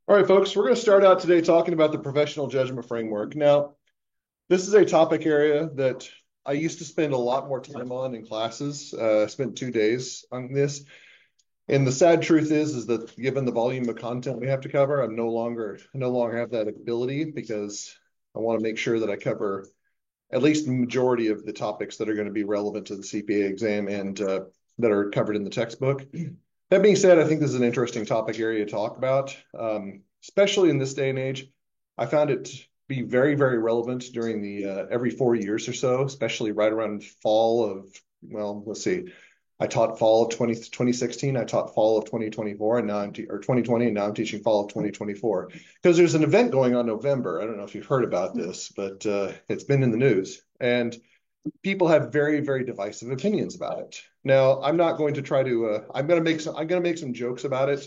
All right, folks, we're going to start out today talking about the professional judgment framework. Now, this is a topic area that I used to spend a lot more time on in classes. I spent 2 days on this. And the sad truth is that given the volume of content we have to cover, I no longer have that ability because I want to make sure that I cover at least the majority of the topics that are going to be relevant to the CPA exam and that are covered in the textbook. That being said, I think this is an interesting topic area to talk about, especially in this day and age. I found it to be very, very relevant during the every 4 years or so, especially right around fall of, well, let's see. I taught fall of 2016. I taught fall of 2024, and now or 2020, and now I'm teaching fall of 2024 because there's an event going on November. I don't know if you've heard about this, but it's been in the news, and people have very, very divisive opinions about it. Now, I'm not going to try to. I'm going to make some jokes about it.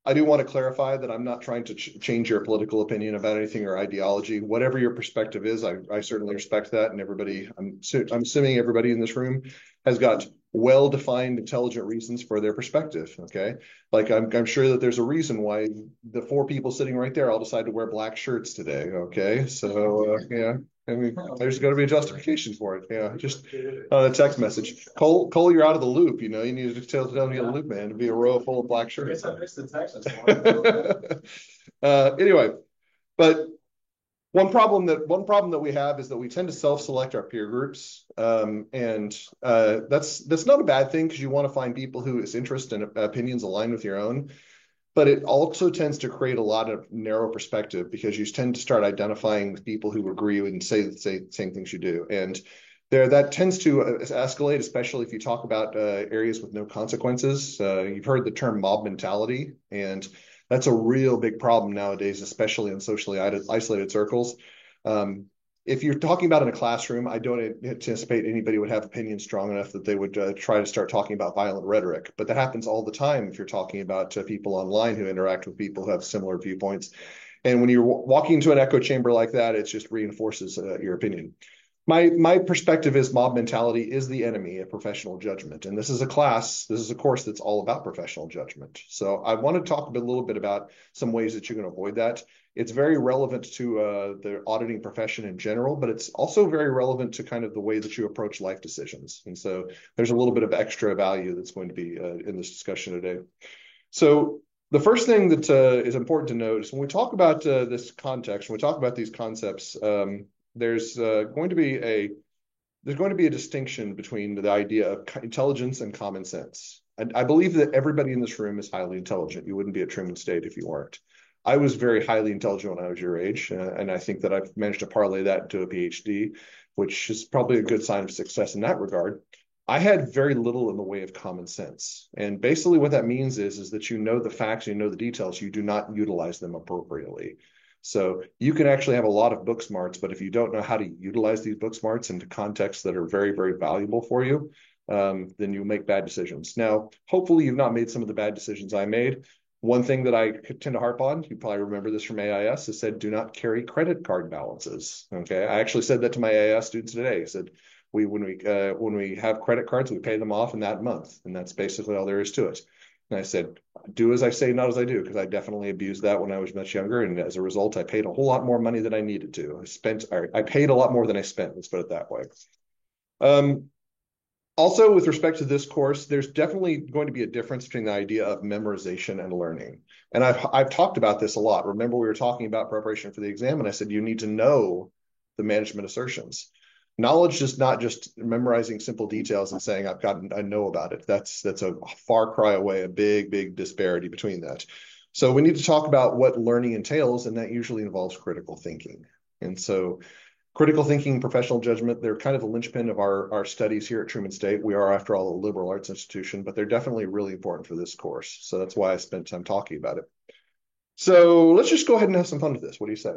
I do want to clarify that I'm not trying to change your political opinion about anything or ideology. Whatever your perspective is, I certainly respect that, and I'm assuming everybody in this room has got well-defined, intelligent reasons for their perspective. Okay, like I'm sure that there's a reason why the four people sitting right there all decided to wear black shirts today. Okay, so yeah. I mean, there's got to be a justification for it. Yeah, just a text message. Cole, you're out of the loop. You know, you need to tell me a loop, man. To be a row full of black shirts. I missed the text. Anyway, but one problem that we have is that we tend to self-select our peer groups, and that's not a bad thing because you want to find people whose interests and opinions align with your own. But it also tends to create a lot of narrow perspective because you tend to start identifying with people who agree and say the same things you do. And that tends to escalate, especially if you talk about areas with no consequences. You've heard the term mob mentality, and that's a real big problem nowadays, especially in socially isolated circles. Um, if you're talking about in a classroom, I don't anticipate anybody would have opinions strong enough that they would try to start talking about violent rhetoric. But that happens all the time if you're talking about people online who interact with people who have similar viewpoints. And when you're walking into an echo chamber like that, it just reinforces your opinion. My perspective is mob mentality is the enemy of professional judgment. And this is a course that's all about professional judgment. So I want to talk a little bit about some ways that you can avoid that. It's very relevant to the auditing profession in general, but it's also very relevant to kind of the way that you approach life decisions. And so there's a little bit of extra value that's going to be in this discussion today. So the first thing that is important to note is when we talk about this context, when we talk about these concepts, there's going to be a distinction between the idea of intelligence and common sense. I believe that everybody in this room is highly intelligent. You wouldn't be at Truman State if you weren't. I was very highly intelligent when I was your age, and I think that I've managed to parlay that into a PhD, which is probably a good sign of success in that regard. I had very little in the way of common sense. And basically what that means is that you know the facts, you know the details, you do not utilize them appropriately. So you can actually have a lot of book smarts, but if you don't know how to utilize these book smarts into contexts that are very, very valuable for you, then you make bad decisions. Now, hopefully you've not made some of the bad decisions I made. One thing that I tend to harp on, you probably remember this from AIS, is said, do not carry credit card balances. Okay. I actually said that to my AIS students today. I said, when we have credit cards, we pay them off in that month. And that's basically all there is to it. And I said, do as I say, not as I do, because I definitely abused that when I was much younger. And as a result, I paid a whole lot more money than I needed to. I paid a lot more than I spent. Let's put it that way. Um, Also, with respect to this course, there's definitely going to be a difference between the idea of memorization and learning. And I've talked about this a lot. Remember, we were talking about preparation for the exam, and I said you need to know the management assertions. Knowledge is not just memorizing simple details and saying I know about it. That's a far cry away, a big, big disparity between that. So we need to talk about what learning entails, and that usually involves critical thinking. And so critical thinking, professional judgment, they're kind of the linchpin of our studies here at Truman State. We are, after all, a liberal arts institution, but they're definitely really important for this course. So that's why I spent time talking about it. So let's just go ahead and have some fun with this. What do you say?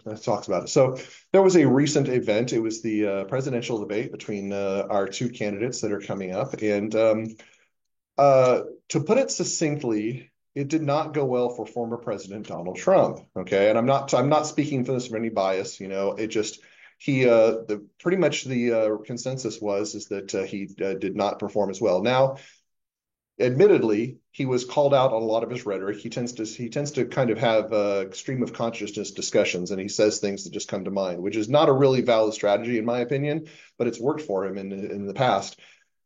Let's talk about it. So there was a recent event. It was the presidential debate between our two candidates that are coming up. And to put it succinctly, it did not go well for former President Donald Trump. Okay, and I'm not speaking for this from any bias. It just pretty much the consensus was is that he did not perform as well. Now, Admittedly, he was called out on a lot of his rhetoric. He tends to kind of have stream of consciousness discussions, and he says things that just come to mind, which is not a really valid strategy in my opinion, but it's worked for him in the past.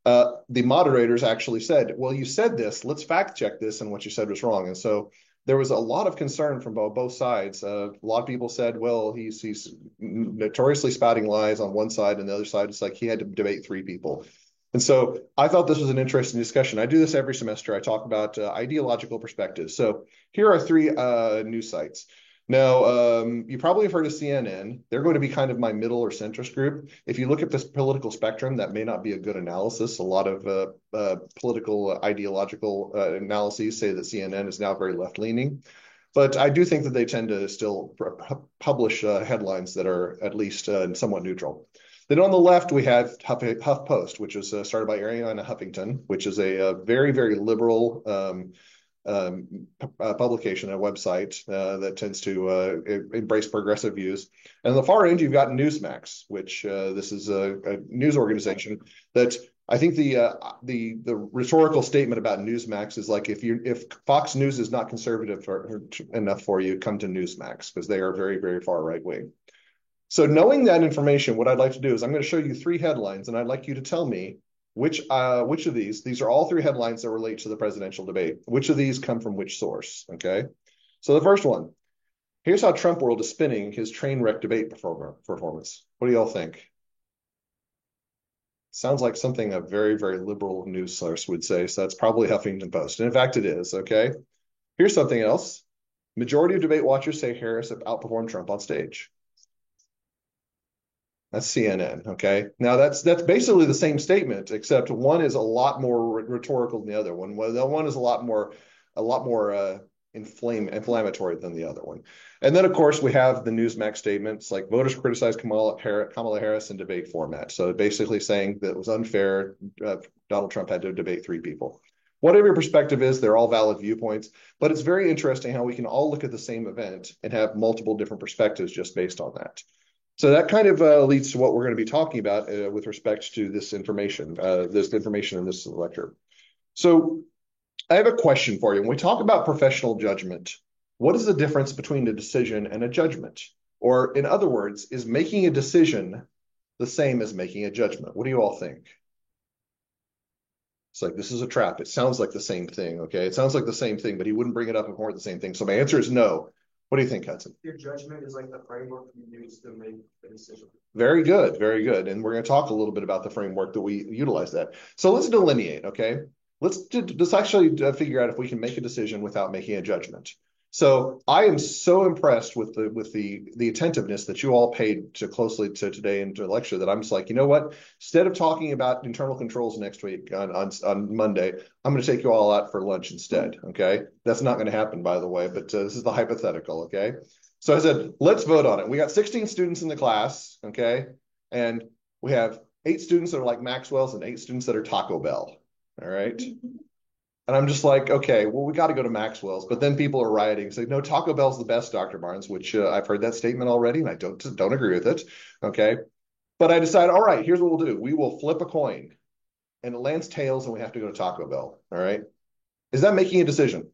The moderators actually said, "Well, you said this. Let's fact check this, and what you said was wrong." And so there was a lot of concern from both sides. A lot of people said, "Well, he's notoriously spouting lies on one side, and the other side it's like he had to debate three people." And so I thought this was an interesting discussion. I do this every semester. I talk about ideological perspectives. So here are three news sites. Now, you probably have heard of CNN. They're going to be kind of my middle or centrist group. If you look at this political spectrum, that may not be a good analysis. A lot of political ideological analyses say that CNN is now very left-leaning. But I do think that they tend to still publish headlines that are at least somewhat neutral. Then on the left, we have HuffPost, which was started by Arianna Huffington, which is a very, very liberal publication, a website that tends to embrace progressive views. And on the far end, you've got Newsmax, which this is a news organization that I think the rhetorical statement about Newsmax is like if Fox News is not conservative enough for you, come to Newsmax because they are very, very far right wing. So knowing that information, what I'd like to do is I'm going to show you three headlines, and I'd like you to tell me which of these are all three headlines that relate to the presidential debate. Which of these come from which source? Okay. So the first one, here's how Trump World is spinning his train wreck debate performance. What do y'all think? Sounds like something a very, very liberal news source would say. So that's probably Huffington Post. And in fact, it is. Okay. Here's something else. Majority of debate watchers say Harris outperformed Trump on stage. That's CNN. Okay. Now that's basically the same statement, except one is a lot more rhetorical than the other one. Well, the one is a lot more inflammatory than the other one. And then of course we have the Newsmax statements like voters criticized Kamala Harris in debate format. So basically saying that it was unfair. Donald Trump had to debate three people. Whatever your perspective is, they're all valid viewpoints, but it's very interesting how we can all look at the same event and have multiple different perspectives just based on that. So that kind of leads to what we're going to be talking about with respect to this information in this lecture. So I have a question for you. When we talk about professional judgment, what is the difference between a decision and a judgment? Or in other words, is making a decision the same as making a judgment? What do you all think? It's like, this is a trap. It sounds like the same thing, okay? It sounds like the same thing, but he wouldn't bring it up if it weren't the same thing. So my answer is no. What do you think, Hudson? Your judgment is like the framework you use to make the decision. Very good, very good. And we're going to talk a little bit about the framework that we utilize that. So let's delineate, okay? Let's actually figure out if we can make a decision without making a judgment. So I am so impressed with the attentiveness that you all paid to closely to today and to the lecture that I'm just like, you know what? Instead of talking about internal controls next week on Monday, I'm going to take you all out for lunch instead. Okay, that's not going to happen, by the way, but this is the hypothetical. Okay, so I said, let's vote on it. We got 16 students in the class. Okay, and we have 8 students that are like Maxwell's and 8 students that are Taco Bell. All right. And I'm just like, okay, well, we got to go to Maxwell's. But then people are rioting, saying, no, Taco Bell's the best, Dr. Barnes, which I've heard that statement already, and I don't agree with it. Okay. But I decided, all right, here's what we'll do. We will flip a coin, and it lands tails, and we have to go to Taco Bell. All right. Is that making a decision?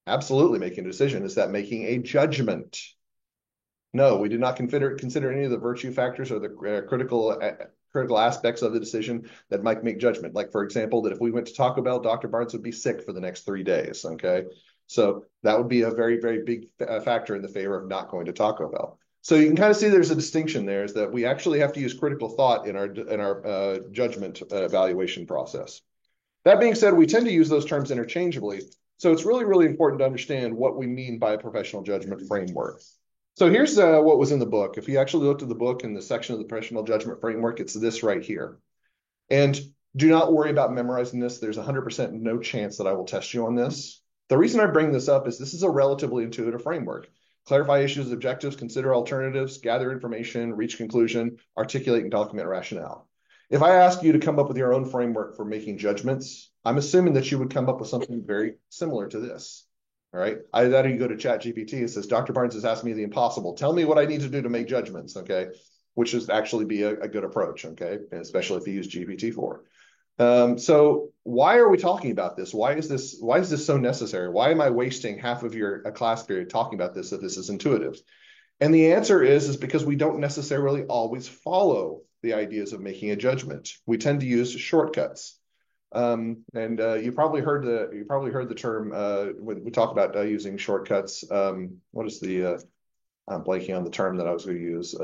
Absolutely making a decision. Is that making a judgment? No, we did not consider any of the virtue factors or the critical aspects of the decision that might make judgment. Like, for example, that if we went to Taco Bell, Dr. Barnes would be sick for the next 3 days. Okay. So that would be a very, very big factor in the favor of not going to Taco Bell. So you can kind of see there's a distinction there is that we actually have to use critical thought in our judgment evaluation process. That being said, we tend to use those terms interchangeably. So it's really, really important to understand what we mean by a professional judgment framework. So here's what was in the book. If you actually looked at the book in the section of the professional judgment framework, it's this right here. And do not worry about memorizing this. There's 100% no chance that I will test you on this. The reason I bring this up is this is a relatively intuitive framework. Clarify issues, objectives, consider alternatives, gather information, reach conclusion, articulate and document rationale. If I ask you to come up with your own framework for making judgments, I'm assuming that you would come up with something very similar to this. All right. Either that or you go to ChatGPT and says, Dr. Barnes has asked me the impossible. Tell me what I need to do to make judgments. Okay. Which is actually be a good approach. Okay. And especially if you use GPT-4. So why are we talking about this? Why is this so necessary? Why am I wasting half of your a class period talking about this if this is intuitive? And the answer is because we don't necessarily always follow the ideas of making a judgment. We tend to use shortcuts. And you probably heard the term when we talk about using shortcuts. What is the I'm blanking on the term that I was going to use.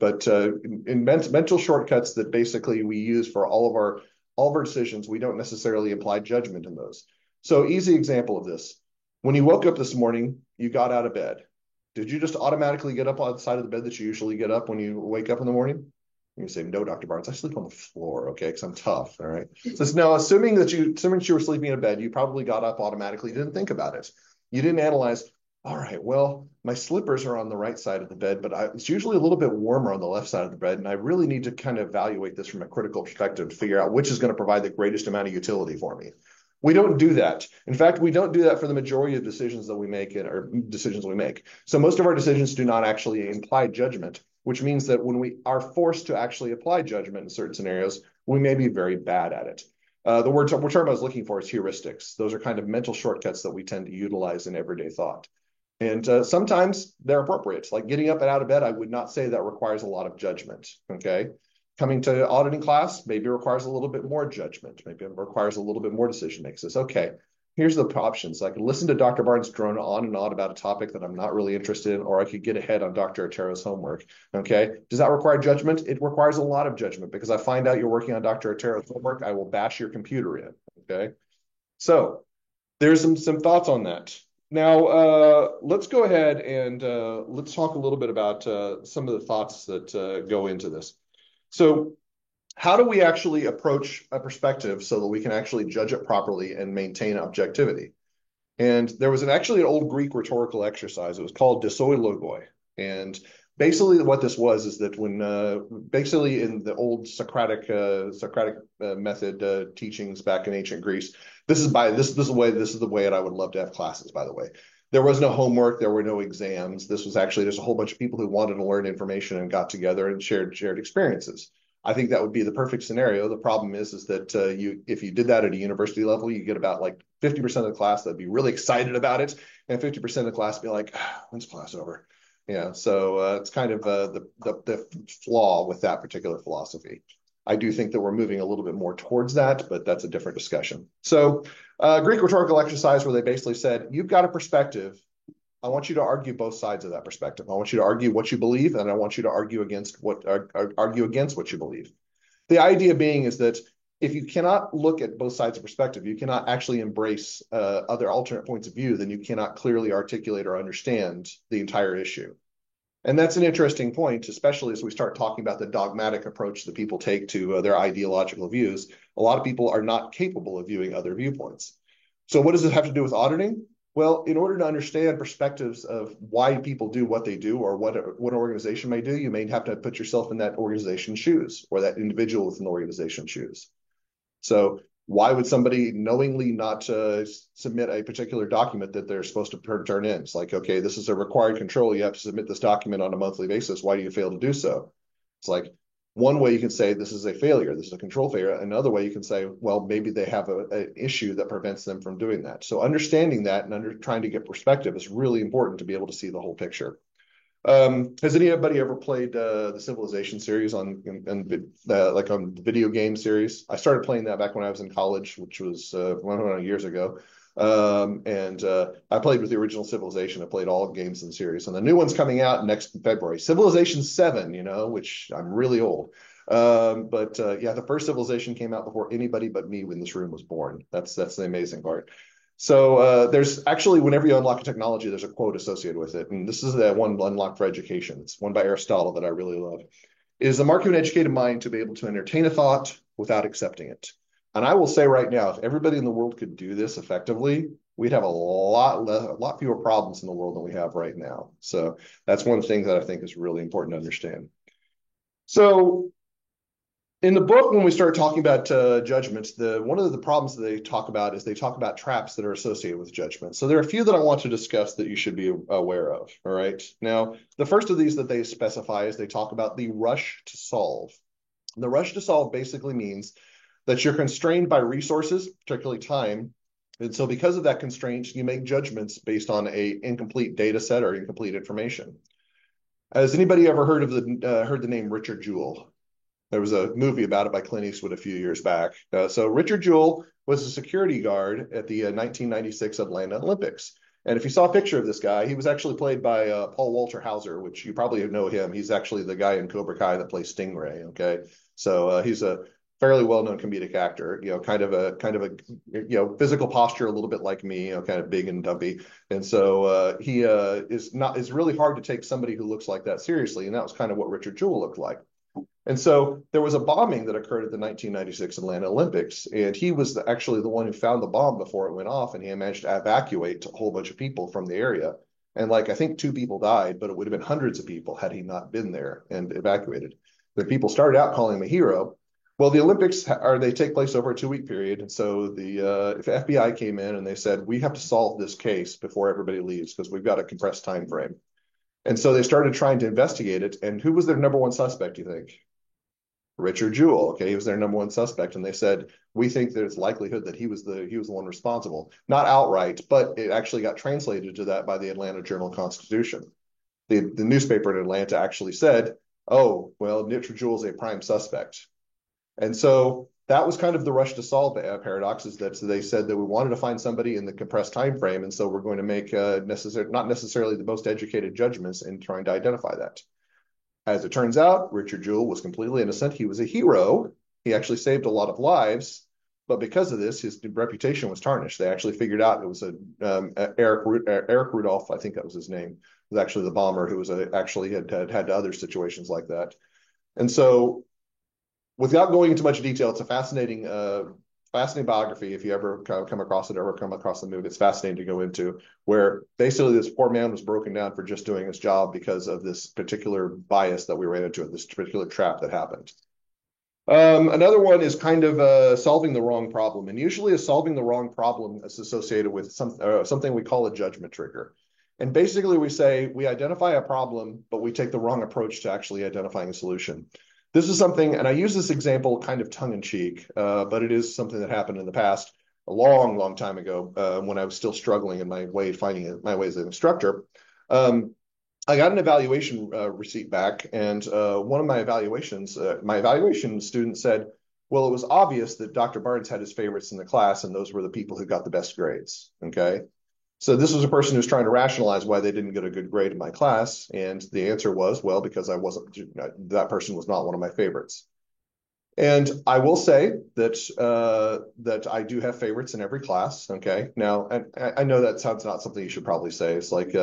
But in mental shortcuts that basically we use for all of our decisions, we don't necessarily imply judgment in those. So easy example of this. When you woke up this morning, you got out of bed. Did you just automatically get up on the side of the bed that you usually get up when you wake up in the morning? You say, no, Dr. Barnes, I sleep on the floor, okay, because I'm tough, all right? So no, assuming you were sleeping in a bed, you probably got up automatically, didn't think about it. You didn't analyze, all right, well, my slippers are on the right side of the bed, but it's usually a little bit warmer on the left side of the bed, and I really need to kind of evaluate this from a critical perspective to figure out which is going to provide the greatest amount of utility for me. We don't do that. In fact, we don't do that for the majority of decisions that we make or decisions we make. So most of our decisions do not actually imply judgment, which means that when we are forced to actually apply judgment in certain scenarios, we may be very bad at it. The term I was looking for is heuristics. Those are kind of mental shortcuts that we tend to utilize in everyday thought. And sometimes they're appropriate. Like getting up and out of bed, I would not say that requires a lot of judgment. Okay. Coming to auditing class maybe requires a little bit more judgment. Maybe it requires a little bit more decision making. Says, okay, here's the options. I can listen to Dr. Barnes drone on and on about a topic that I'm not really interested in, or I could get ahead on Dr. Otero's homework. Okay. Does that require judgment? It requires a lot of judgment because I find out you're working on Dr. Otero's homework, I will bash your computer in. Okay. So there's some thoughts on that. Now, let's go ahead and let's talk a little bit about some of the thoughts that go into this. So how do we actually approach a perspective so that we can actually judge it properly and maintain objectivity? And there was actually an old Greek rhetorical exercise. It was called dosoi logoi. And basically what this was is that when basically in the old Socratic method teachings back in ancient Greece, this is the way that I would love to have classes, by the way. There was no homework, there were no exams. This was actually just a whole bunch of people who wanted to learn information and got together and shared experiences. I think that would be the perfect scenario. The problem is that if you did that at a university level, you get about like 50% of the class that'd be really excited about it, and 50% of the class be like, when's class over? Yeah, so it's kind of the flaw with that particular philosophy. I do think that we're moving a little bit more towards that, but that's a different discussion. So Greek rhetorical exercise where they basically said, you've got a perspective. I want you to argue both sides of that perspective. I want you to argue what you believe, and I want you to argue against what you believe. The idea being is that if you cannot look at both sides of perspective, you cannot actually embrace other alternate points of view, then you cannot clearly articulate or understand the entire issue. And that's an interesting point, especially as we start talking about the dogmatic approach that people take to their ideological views. A lot of people are not capable of viewing other viewpoints. So what does it have to do with auditing? Well, in order to understand perspectives of why people do what they do or what an organization may do, you may have to put yourself in that organization's shoes or that individual within the organization's shoes. So why would somebody knowingly not submit a particular document that they're supposed to turn in? It's like, okay, this is a required control. You have to submit this document on a monthly basis. Why do you fail to do so? It's like, one way you can say this is a failure, this is a control failure. Another way you can say, well, maybe they have an issue that prevents them from doing that. So understanding that and trying to get perspective is really important to be able to see the whole picture. Has anybody ever played the Civilization series on the video game series? I started playing that back when I was in college, which was 100 years ago. I played with the original Civilization. I played all games in the series, and the new one's coming out next February. Civilization 7, which I'm really old. Yeah, the first Civilization came out before anybody but me when this room was born. That's the amazing part. So there's actually, whenever you unlock a technology, there's a quote associated with it. And this is the one unlocked for education. It's one by Aristotle that I really love. It is the mark of an educated mind to be able to entertain a thought without accepting it. And I will say right now, if everybody in the world could do this effectively, we'd have a lot fewer problems in the world than we have right now. So that's one thing that I think is really important to understand. So in the book, when we start talking about judgments, one of the problems that they talk about is they talk about traps that are associated with judgment. So there are a few that I want to discuss that you should be aware of. All right. Now, the first of these that they specify is they talk about the rush to solve. The rush to solve basically means that you're constrained by resources, particularly time. And so because of that constraint, you make judgments based on a incomplete data set or incomplete information. Has anybody ever heard the name Richard Jewell? There was a movie about it by Clint Eastwood a few years back. So Richard Jewell was a security guard at the 1996 Atlanta Olympics. And if you saw a picture of this guy, he was actually played by Paul Walter Hauser, which you probably know him. He's actually the guy in Cobra Kai that plays Stingray. Okay, so he's a fairly well-known comedic actor. Kind of a physical posture a little bit like me. Kind of big and dumpy. And so he is really hard to take somebody who looks like that seriously. And that was kind of what Richard Jewell looked like. And so there was a bombing that occurred at the 1996 Atlanta Olympics, and he was actually the one who found the bomb before it went off, and he managed to evacuate a whole bunch of people from the area. And I think 2 people died, but it would have been hundreds of people had he not been there and evacuated. The people started out calling him a hero. Well, the Olympics they take place over a 2-week period, and so the FBI came in and they said we have to solve this case before everybody leaves because we've got a compressed time frame. And so they started trying to investigate it. And who was their number one suspect, you think? Richard Jewell. Okay, he was their number one suspect, and they said we think there's likelihood that he was the one responsible, not outright, but it actually got translated to that by the Atlanta Journal-Constitution. The newspaper in Atlanta actually said, "Oh, well, Richard Jewell's a prime suspect," and so that was kind of the rush to solve paradox. Is that they said that we wanted to find somebody in the compressed time frame, and so we're going to make not necessarily the most educated judgments in trying to identify that. As it turns out, Richard Jewell was completely innocent. He was a hero. He actually saved a lot of lives. But because of this, his reputation was tarnished. They actually figured out it was Eric Rudolph, I think that was his name, was actually the bomber who was actually had other situations like that. And so without going into much detail, it's a fascinating biography. If you ever come across it, or come across the movie, it's fascinating to go into, where basically this poor man was broken down for just doing his job because of this particular bias that we ran into, this particular trap that happened. Another one is kind of solving the wrong problem. And usually solving the wrong problem is associated with something we call a judgment trigger. And basically we say we identify a problem, but we take the wrong approach to actually identifying a solution. This is something, and I use this example kind of tongue-in-cheek, but it is something that happened in the past, a long, long time ago, when I was still struggling in my way, finding my way as an instructor. I got an evaluation receipt back, and one of my evaluation student said, well, it was obvious that Dr. Barnes had his favorites in the class, and those were the people who got the best grades, okay? So this was a person who's trying to rationalize why they didn't get a good grade in my class. And the answer was, well, because that person was not one of my favorites. And I will say that I do have favorites in every class. Okay. Now, and I know that sounds not something you should probably say. It's like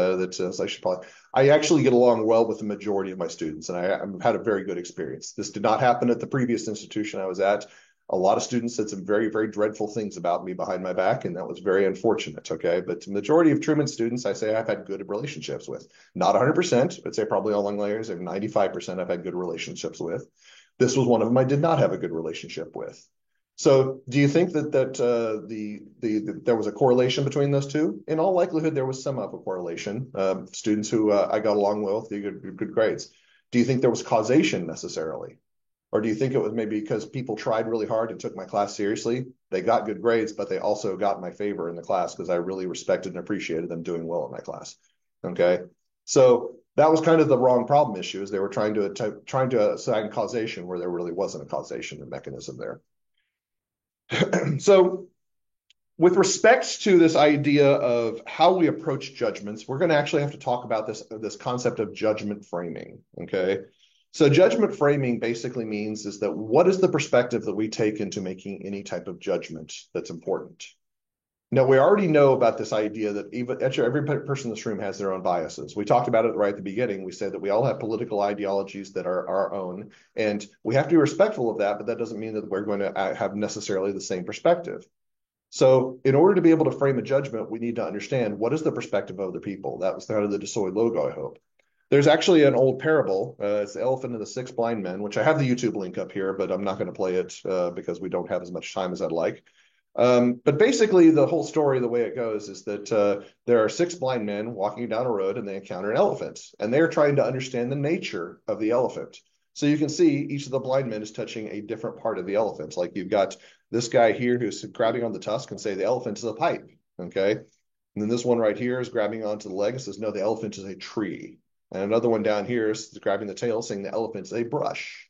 I actually get along well with the majority of my students, and I've had a very good experience. This did not happen at the previous institution I was at. A lot of students said some very, very dreadful things about me behind my back, and that was very unfortunate, okay? But the majority of Truman students, I say I've had good relationships with. Not 100%, I'd say probably along layers, and 95% I've had good relationships with. This was one of them I did not have a good relationship with. So do you think that there was a correlation between those two? In all likelihood, there was some of a correlation. Students who I got along with, they got good grades. Do you think there was causation necessarily? Or do you think it was maybe because people tried really hard and took my class seriously? They got good grades, but they also got my favor in the class because I really respected and appreciated them doing well in my class. Okay. So that was kind of the wrong problem issue, is they were trying to assign causation where there really wasn't a causation mechanism there. So with respect to this idea of how we approach judgments, we're going to actually have to talk about this concept of judgment framing. Okay. So judgment framing basically means is that what is the perspective that we take into making any type of judgment that's important? Now, we already know about this idea that every person in this room has their own biases. We talked about it right at the beginning. We said that we all have political ideologies that are our own, and we have to be respectful of that, but that doesn't mean that we're going to have necessarily the same perspective. So in order to be able to frame a judgment, we need to understand what is the perspective of other people. That was kind of the Desoy logo, I hope. There's actually an old parable. It's the Elephant and the Six Blind Men, which I have the YouTube link up here, but I'm not going to play it because we don't have as much time as I'd like. But basically, the whole story, the way it goes, is that there are 6 blind men walking down a road, and they encounter an elephant, and they're trying to understand the nature of the elephant. So you can see each of the blind men is touching a different part of the elephant. Like you've got this guy here who's grabbing on the tusk and say the elephant is a pipe, okay? And then this one right here is grabbing onto the leg and says, no, the elephant is a tree. And another one down here is grabbing the tail saying the elephant is a brush.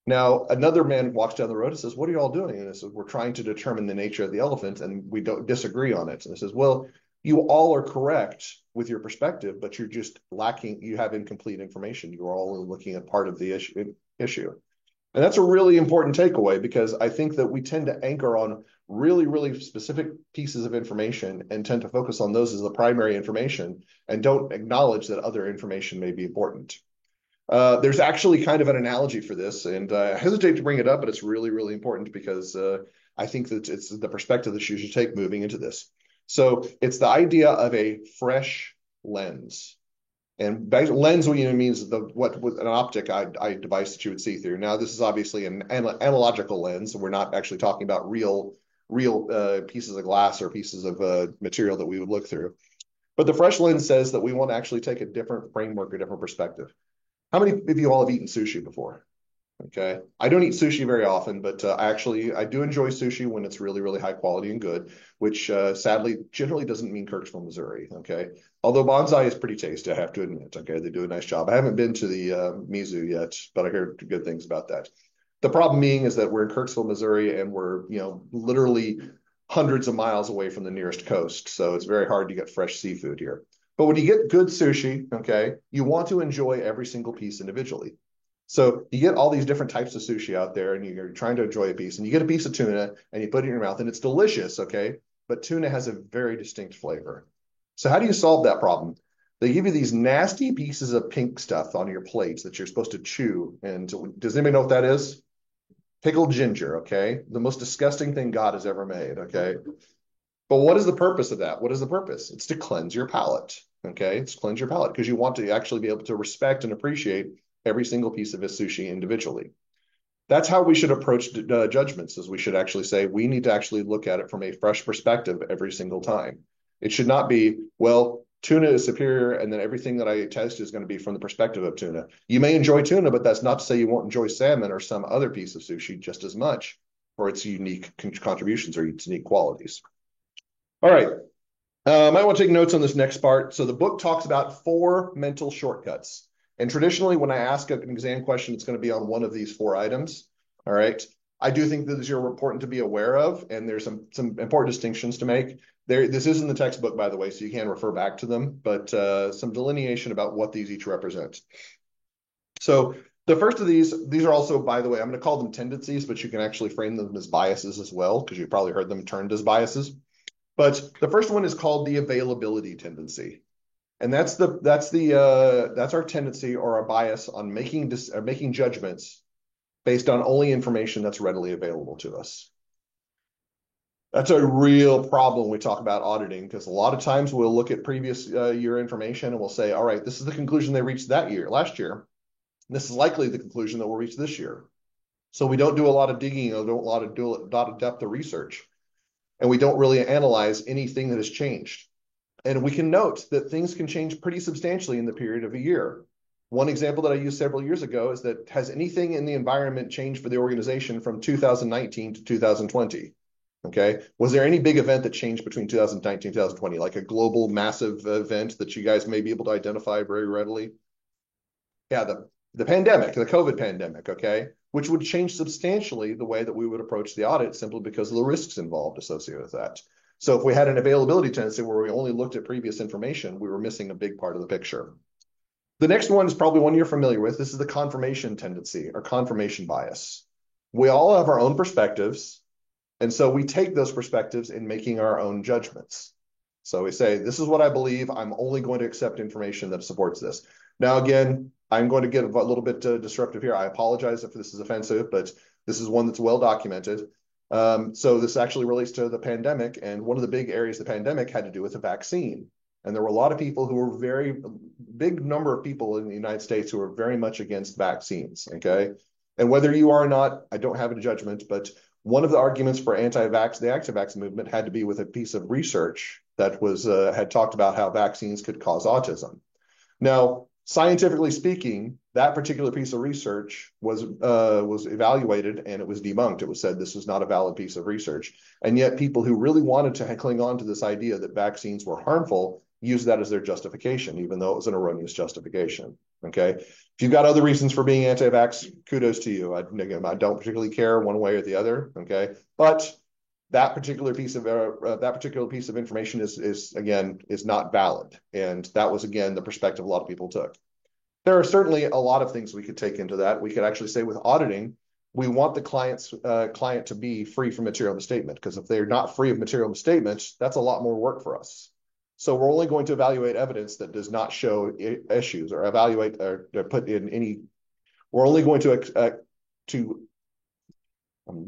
Now, another man walks down the road and says, what are you all doing? And it says, we're trying to determine the nature of the elephant and we don't disagree on it. And it says, well, you all are correct with your perspective, but you're just lacking, you have incomplete information. You're all looking at part of the issue. And that's a really important takeaway because I think that we tend to anchor on really, really specific pieces of information and tend to focus on those as the primary information and don't acknowledge that other information may be important. There's actually kind of an analogy for this, and I hesitate to bring it up, but it's really, really important because I think that it's the perspective that you should take moving into this. So it's the idea of a fresh lens. And lens means what with an optic device that you would see through. Now, this is obviously an analogical lens. We're not actually talking about real pieces of glass or pieces of material that we would look through. But the fresh lens says that we want to actually take a different framework, a different perspective. How many of you all have eaten sushi before? Okay. I don't eat sushi very often, but I do enjoy sushi when it's really, really high quality and good, which sadly generally doesn't mean Kirksville, Missouri. Okay. Although Bonsai is pretty tasty, I have to admit. Okay. They do a nice job. I haven't been to the Mizu yet, but I heard good things about that. The problem being is that we're in Kirksville, Missouri, and we're, literally hundreds of miles away from the nearest coast. So it's very hard to get fresh seafood here. But when you get good sushi, okay, you want to enjoy every single piece individually. So you get all these different types of sushi out there and you're trying to enjoy a piece and you get a piece of tuna and you put it in your mouth and it's delicious, okay? But tuna has a very distinct flavor. So how do you solve that problem? They give you these nasty pieces of pink stuff on your plates that you're supposed to chew. And does anybody know what that is? Pickled ginger, okay? The most disgusting thing God has ever made, okay? But what is the purpose of that? What is the purpose? It's to cleanse your palate, okay? It's cleanse your palate because you want to actually be able to respect and appreciate every single piece of his sushi individually. That's how we should approach judgments, is we should actually say we need to actually look at it from a fresh perspective every single time. It should not be, well, tuna is superior and then everything that I test is going to be from the perspective of tuna. You may enjoy tuna, but that's not to say you won't enjoy salmon or some other piece of sushi just as much for its unique contributions or its unique qualities. All right. I might want to take notes on this next part. So the book talks about 4 mental shortcuts. And traditionally, when I ask an exam question, it's going to be on one of these 4 items. All right. I do think that these are important to be aware of, and there's some important distinctions to make. This is in the textbook, by the way, so you can refer back to them, but some delineation about what these each represent. So the first of these are also, by the way, I'm going to call them tendencies, but you can actually frame them as biases as well, because you've probably heard them termed as biases. But the first one is called the availability tendency. And that's our tendency or our bias on making judgments based on only information that's readily available to us. That's a real problem when we talk about auditing, because a lot of times we'll look at previous year information and we'll say, all right, this is the conclusion they reached last year. This is likely the conclusion that we'll reach this year. So we don't do a lot of digging or do a lot of depth of research. And we don't really analyze anything that has changed. And we can note that things can change pretty substantially in the period of a year. One example that I used several years ago is that has anything in the environment changed for the organization from 2019 to 2020? Okay. Was there any big event that changed between 2019 and 2020, like a global massive event that you guys may be able to identify very readily? Yeah, the pandemic, the COVID pandemic, okay, which would change substantially the way that we would approach the audit simply because of the risks involved associated with that. So if we had an availability tendency where we only looked at previous information, we were missing a big part of the picture. The next one is probably one you're familiar with. This is the confirmation tendency or confirmation bias. We all have our own perspectives, and so we take those perspectives in making our own judgments. So we say, this is what I believe. I'm only going to accept information that supports this. Now, again, I'm going to get a little bit disruptive here. I apologize if this is offensive, but this is one that's well documented. So this actually relates to the pandemic, and one of the big areas of the pandemic had to do with the vaccine. And there were a lot of people who were very big number of people in the United States who were very much against vaccines, okay? And whether you are or not, I don't have a judgment, but one of the arguments for the anti-vax movement had to be with a piece of research that was had talked about how vaccines could cause autism. Now, Scientifically speaking, that particular piece of research was evaluated and it was debunked. It was said this was not a valid piece of research. And yet people who really wanted to cling on to this idea that vaccines were harmful used that as their justification, even though it was an erroneous justification. Okay. If you've got other reasons for being anti-vax, kudos to you. I don't particularly care one way or the other. Okay. But that particular piece of information is not valid, and that was again the perspective a lot of people took. There are certainly a lot of things we could take into that. We could actually say with auditing, we want the client to be free from material misstatement, because if they're not free of material misstatement, that's a lot more work for us. So we're only going to evaluate evidence that does not show issues or evaluate or put in any. We're only going to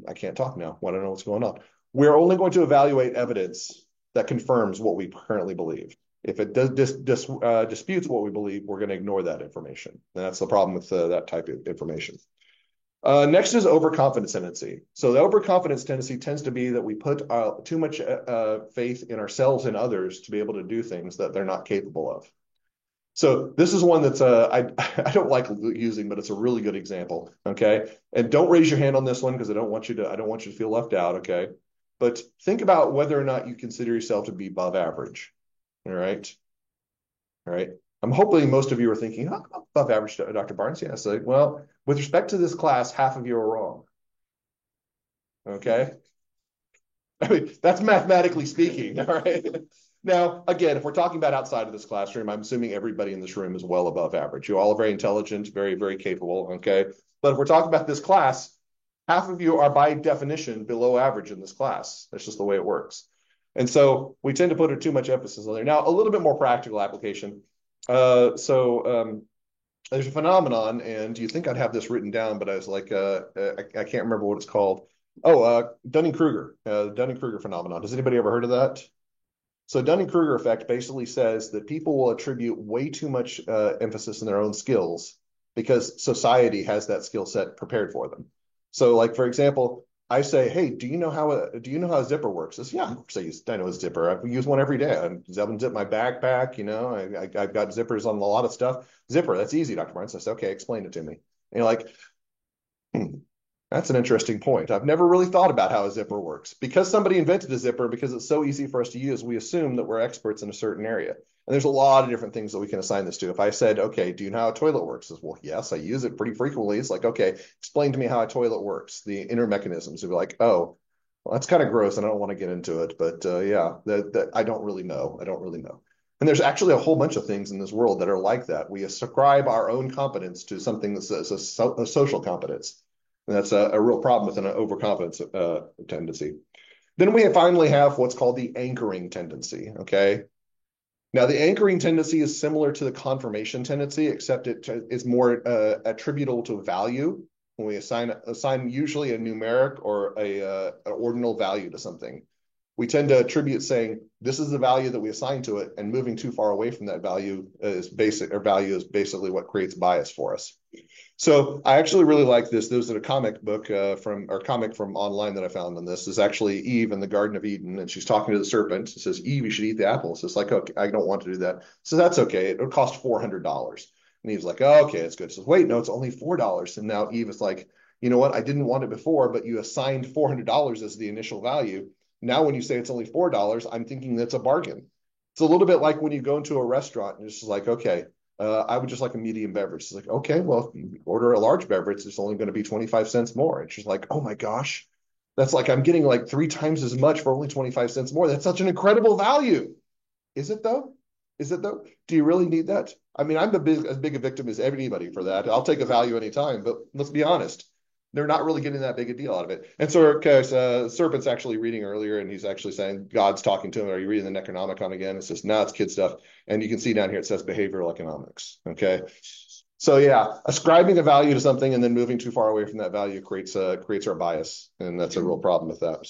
I can't talk now. I don't know what's going on. We're only going to evaluate evidence that confirms what we currently believe. If it disputes what we believe, we're going to ignore that information. And that's the problem with that type of information. Next is overconfidence tendency. So the overconfidence tendency tends to be that we put too much faith in ourselves and others to be able to do things that they're not capable of. So this is one that's I don't like using, but it's a really good example. Okay, and don't raise your hand on this one because I don't want you to feel left out. Okay, but think about whether or not you consider yourself to be above average. All right, all right. I'm hoping most of you are thinking, oh, I'm above average, Dr. Barnes. Yes. Like, well, with respect to this class, half of you are wrong. Okay, I mean that's mathematically speaking. All right. Now, again, if we're talking about outside of this classroom, I'm assuming everybody in this room is well above average. You all are very intelligent, very, very capable, okay? But if we're talking about this class, half of you are by definition below average in this class. That's just the way it works. And so we tend to put too much emphasis on there. Now, a little bit more practical application. There's a phenomenon, and you think I'd have this written down, but I was like, I can't remember what it's called. Oh, Dunning-Kruger, Dunning-Kruger phenomenon. Has anybody ever heard of that? So Dunning-Kruger effect basically says that people will attribute way too much emphasis in their own skills because society has that skill set prepared for them. So, like for example, I say, "Hey, do you know how a zipper works?" Says, "Yeah, of course I know a zipper. I use one every day. I unzip my backpack. You know, I've got zippers on a lot of stuff. Zipper, that's easy, Dr. Barnes." I said, "Okay, explain it to me." And you're like, that's an interesting point. I've never really thought about how a zipper works. Because somebody invented a zipper, because it's so easy for us to use, we assume that we're experts in a certain area. And there's a lot of different things that we can assign this to. If I said, okay, do you know how a toilet works? Says, well, yes, I use it pretty frequently. It's like, okay, explain to me how a toilet works, the inner mechanisms. You'd be like, oh, well, that's kind of gross and I don't want to get into it. But yeah, I don't really know. I don't really know. And there's actually a whole bunch of things in this world that are like that. We ascribe our own competence to something that's a social competence. And that's a real problem with an overconfidence tendency. Then we finally have what's called the anchoring tendency, okay? Now, the anchoring tendency is similar to the confirmation tendency, except it is more attributable to value. When we assign usually a numeric or an ordinal value to something, we tend to attribute saying this is the value that we assign to it, and moving too far away from that value is basically what creates bias for us. So I actually really like this. There's a comic book comic from online that I found on this. Is actually Eve in the Garden of Eden, and she's talking to the serpent. It says, "Eve, you should eat the apple." It's like, okay, I don't want to do that. So that's okay. It would cost $400. And Eve's like, oh, okay, it's good. She says, wait, no, it's only $4. And now Eve is like, you know what? I didn't want it before, but you assigned $400 as the initial value. Now, when you say it's only $4, I'm thinking that's a bargain. It's a little bit like when you go into a restaurant and it's just like, okay, I would just like a medium beverage. It's like, okay, well, if you order a large beverage, it's only going to be 25 cents more. And she's like, oh my gosh, that's like I'm getting like 3 times as much for only 25 cents more. That's such an incredible value. Is it though? Is it though? Do you really need that? I mean, I'm as big a victim as anybody for that. I'll take a value anytime, but let's be honest. They're not really getting that big a deal out of it. And so Serpent's actually reading earlier, and he's actually saying, God's talking to him. Are you reading the Necronomicon again? It says, no, it's kid stuff. And you can see down here, it says behavioral economics. Okay. So yeah, ascribing a value to something and then moving too far away from that value creates our bias. And that's a real problem with that.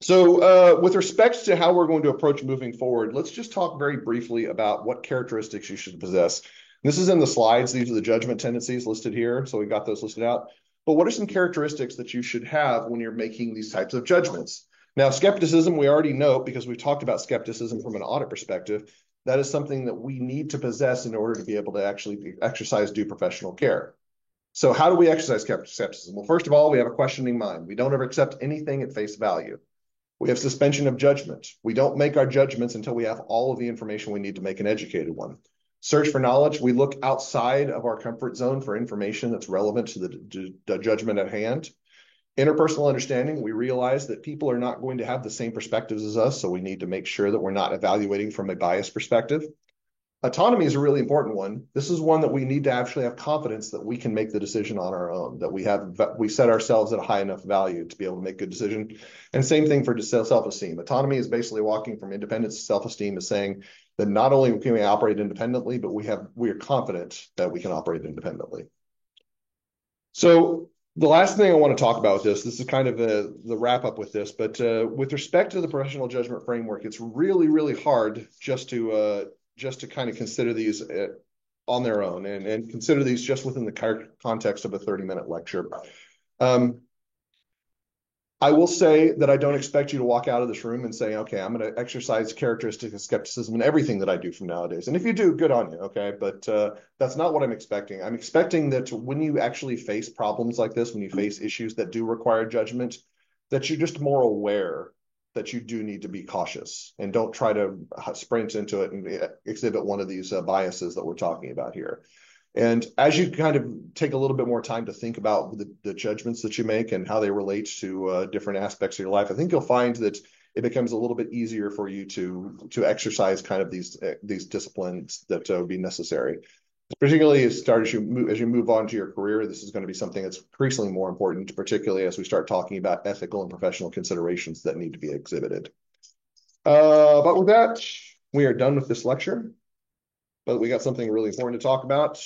So with respect to how we're going to approach moving forward, let's just talk very briefly about what characteristics you should possess. This is in the slides. These are the judgment tendencies listed here. So we got those listed out. But what are some characteristics that you should have when you're making these types of judgments? Now, skepticism, we already know because we've talked about skepticism from an audit perspective. That is something that we need to possess in order to be able to actually exercise due professional care. So how do we exercise skepticism? Well, first of all, we have a questioning mind. We don't ever accept anything at face value. We have suspension of judgment. We don't make our judgments until we have all of the information we need to make an educated one. Search for knowledge. We look outside of our comfort zone for information that's relevant to the judgment at hand. Interpersonal understanding. We realize that people are not going to have the same perspectives as us, so we need to make sure that we're not evaluating from a biased perspective. Autonomy is a really important one. This is one that we need to actually have confidence that we can make the decision on our own, that we set ourselves at a high enough value to be able to make good decision. And same thing for self-esteem. Autonomy is basically walking from independence to self-esteem, is saying that not only can we operate independently, but we are confident that we can operate independently. So the last thing I want to talk about with this is kind of the wrap up with this, but with respect to the professional judgment framework, it's really, really hard just to kind of consider these on their own and consider these just within the context of a 30-minute lecture. I will say that I don't expect you to walk out of this room and say, okay, I'm going to exercise characteristics of skepticism in everything that I do from nowadays. And if you do, good on you, okay? But that's not what I'm expecting. I'm expecting that when you actually face problems like this, when you face issues that do require judgment, that you're just more aware that you do need to be cautious and don't try to sprint into it and exhibit one of these biases that we're talking about here. And as you kind of take a little bit more time to think about the judgments that you make and how they relate to different aspects of your life, I think you'll find that it becomes a little bit easier for you to exercise kind of these disciplines that would be necessary. Particularly as you move on to your career, this is going to be something that's increasingly more important, particularly as we start talking about ethical and professional considerations that need to be exhibited. But with that, we are done with this lecture. But we got something really important to talk about.